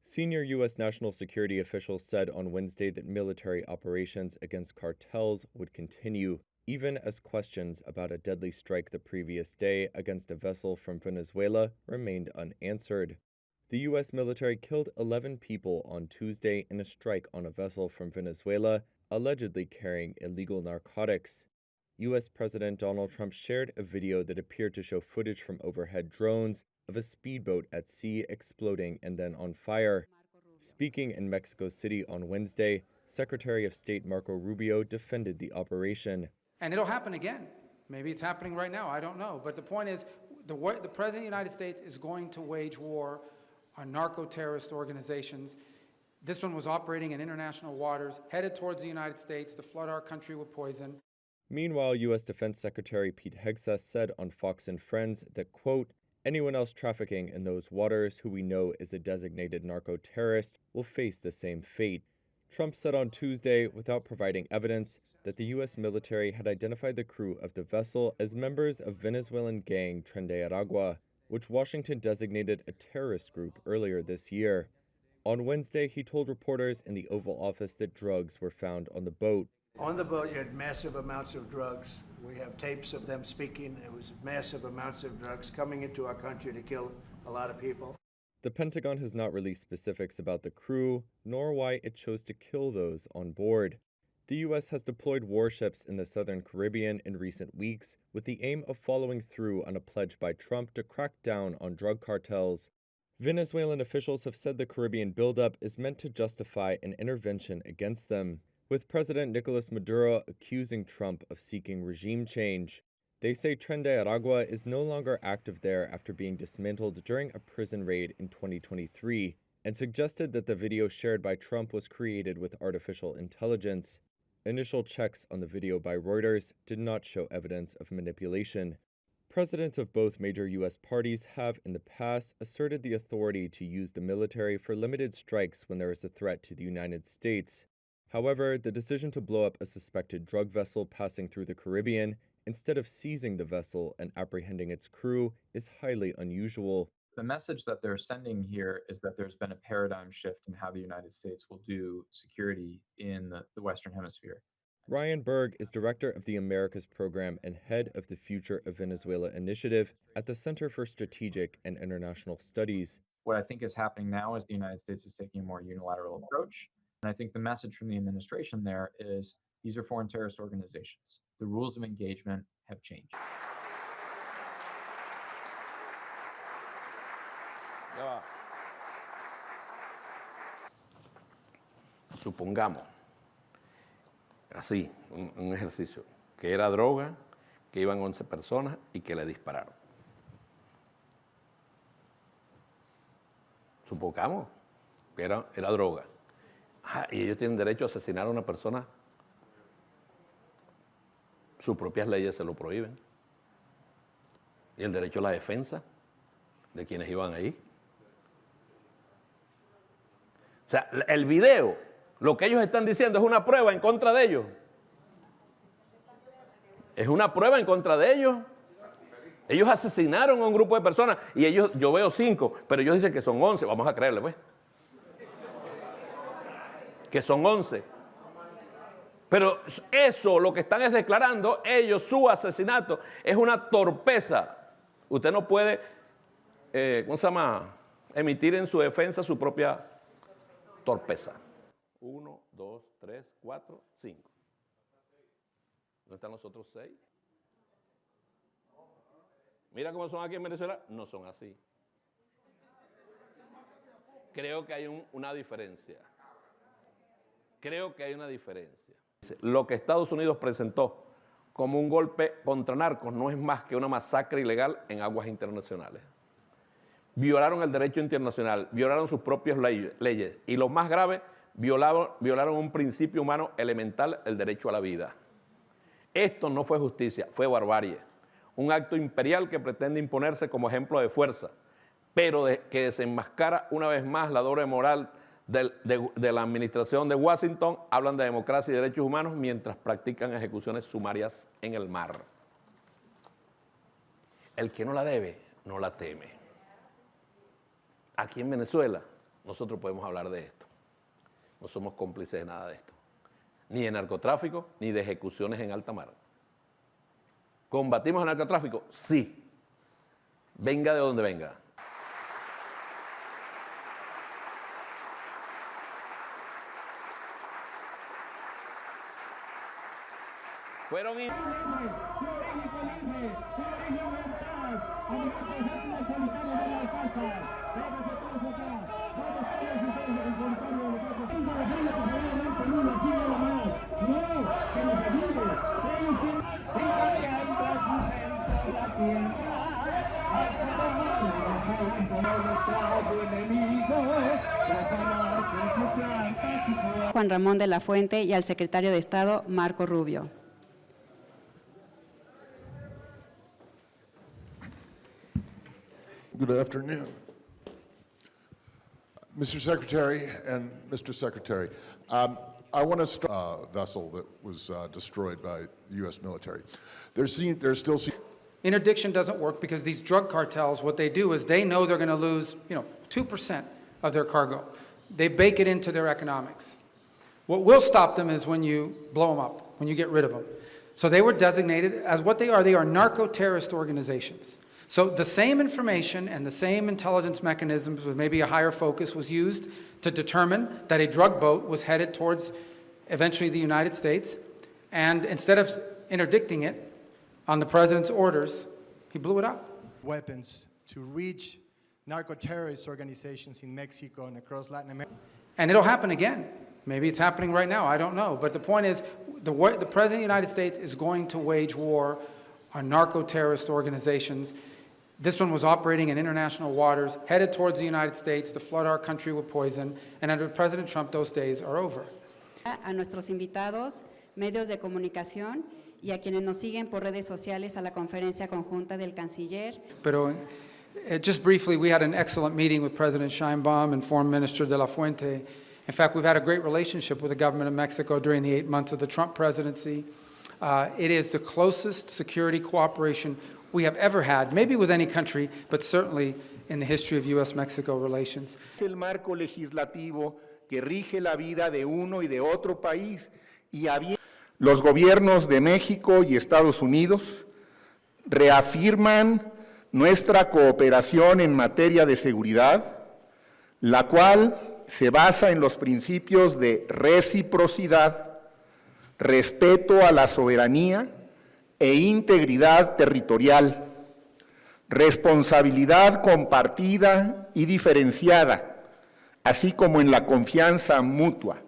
Senior U.S. national security officials said on Wednesday that military operations against cartels would continue, even as questions about a deadly strike the previous day against a vessel from Venezuela remained unanswered. The U.S. military killed 11 people on Tuesday in a strike on a vessel from Venezuela, allegedly carrying illegal narcotics. U.S. President Donald Trump shared a video that appeared to show footage from overhead drones of a speedboat at sea exploding and then on fire. Speaking in Mexico City on Wednesday, Secretary of State Marco Rubio defended the operation. And it'll happen again. Maybe it's happening right now, I don't know. But the point is, the President of the United States is going to wage war on narco-terrorist organizations. This one was operating in international waters, headed towards the United States to flood our country with poison. Meanwhile, U.S. Defense Secretary Pete Hegseth said on Fox and Friends that, quote, anyone else trafficking in those waters who we know is a designated narco-terrorist will face the same fate. Trump said on Tuesday, without providing evidence, that the U.S. military had identified the crew of the vessel as members of Venezuelan gang Tren de Aragua, which Washington designated a terrorist group earlier this year. On Wednesday, he told reporters in the Oval Office that drugs were found on the boat. On the boat, you had massive amounts of drugs. We have tapes of them speaking. It was massive amounts of drugs coming into our country to kill a lot of people. The Pentagon has not released specifics about the crew, nor why it chose to kill those on board. The U.S. has deployed warships in the Southern Caribbean in recent weeks with the aim of following through on a pledge by Trump to crack down on drug cartels. Venezuelan officials have said the Caribbean buildup is meant to justify an intervention against them, with President Nicolas Maduro accusing Trump of seeking regime change. They say Tren de Aragua is no longer active there after being dismantled during a prison raid in 2023, and suggested that the video shared by Trump was created with artificial intelligence. Initial checks on the video by Reuters did not show evidence of manipulation. Presidents of both major U.S. parties have, in the past, asserted the authority to use the military for limited strikes when there is a threat to the United States. However, the decision to blow up a suspected drug vessel passing through the Caribbean, instead of seizing the vessel and apprehending its crew, is highly unusual. The message that they're sending here is that there's been a paradigm shift in how the United States will do security in the Western Hemisphere. Ryan Berg is director of the Americas Program and head of the Future of Venezuela initiative at the Center for Strategic and International Studies. What I think is happening now is the United States is taking a more unilateral approach. And I think the message from the administration there is these are foreign terrorist organizations. The rules of engagement have changed. Supongamos, así, un ejercicio, que era droga, que iban 11 personas y que le dispararon. Supongamos que era droga. Y ellos tienen derecho a asesinar a una persona. Sus propias leyes se lo prohíben. Y el derecho a la defensa de quienes iban ahí. O sea, el video, lo que ellos están diciendo es una prueba en contra de ellos. Es una prueba en contra de ellos. Ellos asesinaron a un grupo de personas y yo veo 5, pero ellos dicen que son 11. Vamos a creerle, pues. Que son 11. Pero eso lo que están es declarando ellos, su asesinato, es una torpeza. Usted no puede, ¿cómo se llama? Emitir en su defensa su propia torpeza. 1, 2, 3, 4, 5. ¿Dónde están los otros 6? Mira cómo son aquí en Venezuela. No son así. Creo que hay una diferencia. Creo que hay una diferencia. Lo que Estados Unidos presentó como un golpe contra narcos no es más que una masacre ilegal en aguas internacionales. Violaron el derecho internacional, violaron sus propias leyes y lo más grave, violaron un principio humano elemental, el derecho a la vida. Esto no fue justicia, fue barbarie. Un acto imperial que pretende imponerse como ejemplo de fuerza, pero que desenmascara una vez más la doble moral de la administración de Washington. Hablan de democracia y derechos humanos mientras practican ejecuciones sumarias en el mar. El que no la debe, no la teme. Aquí en Venezuela nosotros podemos hablar de esto. No somos cómplices de nada de esto. Ni de narcotráfico, ni de ejecuciones en alta mar. ¿Combatimos el narcotráfico? Sí. Venga de donde venga. Fueron Juan Ramón de la Fuente y al secretario de Estado, Marco Rubio. Good afternoon. Mr. Secretary and Mr. Secretary, I want to start a vessel that was destroyed by the U.S. military. There's still. Interdiction doesn't work because these drug cartels, what they do is they know they're going to lose, 2% of their cargo. They bake it into their economics. What will stop them is when you blow them up, when you get rid of them. So they were designated as what they are narco-terrorist organizations. So the same information and the same intelligence mechanisms with maybe a higher focus was used to determine that a drug boat was headed towards eventually the United States. And instead of interdicting it on the president's orders, he blew it up. Weapons to reach narco-terrorist organizations in Mexico and across Latin America. And it'll happen again. Maybe it's happening right now, I don't know. But the point is, the President of the United States is going to wage war on narco-terrorist organizations. This one was operating in international waters, headed towards the United States to flood our country with poison. And under President Trump, those days are over. A nuestros invitados, medios de comunicación y a quienes nos siguen por redes sociales a la conferencia conjunta del canciller. Pero just briefly, we had an excellent meeting with President Sheinbaum and Foreign Minister de la Fuente. In fact, we've had a great relationship with the government of Mexico during the 8 months of the Trump presidency. It is the closest security cooperation we have ever had, maybe with any country, but certainly in the history of U.S.-Mexico relations. El marco legislativo que rige la vida de uno y de otro país y los gobiernos de México y Estados Unidos reafirman nuestra cooperación en materia de seguridad, la cual se basa en los principios de reciprocidad, respeto a la soberanía e integridad territorial, responsabilidad compartida y diferenciada, así como en la confianza mutua.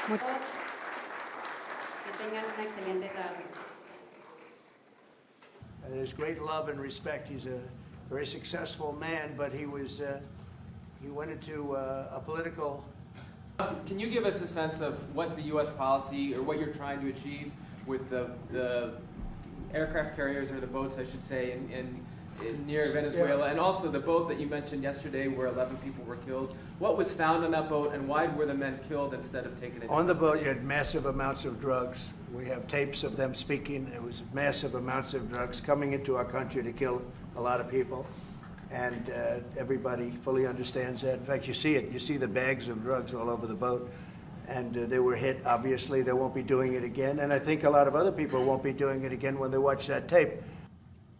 Que tengan una excelente tarde. There's great love and respect. He's a very successful man, but he went into a political. Can you give us a sense of what the U.S. policy or what you're trying to achieve with the aircraft carriers, or the boats, I should say, in near Venezuela, and also the boat that you mentioned yesterday where 11 people were killed? What was found on that boat, and why were the men killed instead of taken into On the boat, you had massive amounts of drugs. We have tapes of them speaking. It was massive amounts of drugs coming into our country to kill a lot of people. And everybody fully understands that. In fact, you see it. You see the bags of drugs all over the boat. And they were hit, obviously. They won't be doing it again. And I think a lot of other people won't be doing it again when they watch that tape.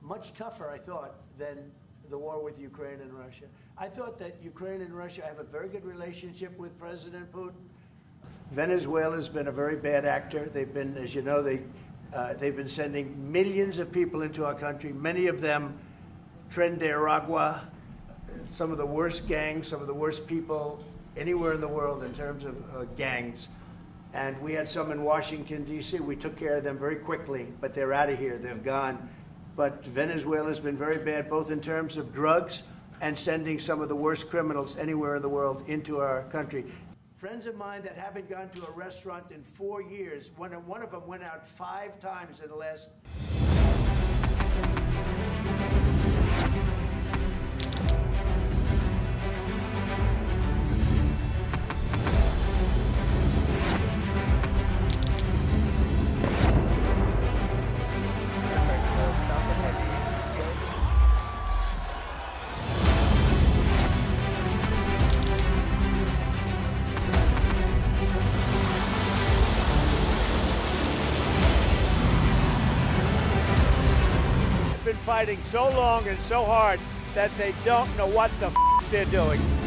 Much tougher, I thought, than the war with Ukraine and Russia. I thought that Ukraine and Russia have a very good relationship with President Putin. Venezuela's been a very bad actor. They've been, as you know, they've been sending millions of people into our country, many of them Tren de Aragua, some of the worst gangs, some of the worst people anywhere in the world in terms of gangs. And we had some in Washington, D.C. We took care of them very quickly, but they're out of here. They've gone. But Venezuela's been very bad, both in terms of drugs and sending some of the worst criminals anywhere in the world into our country. Friends of mine that haven't gone to a restaurant in 4 years, one of them went out 5 times in the last. fighting so long and so hard that they don't know what the they're doing.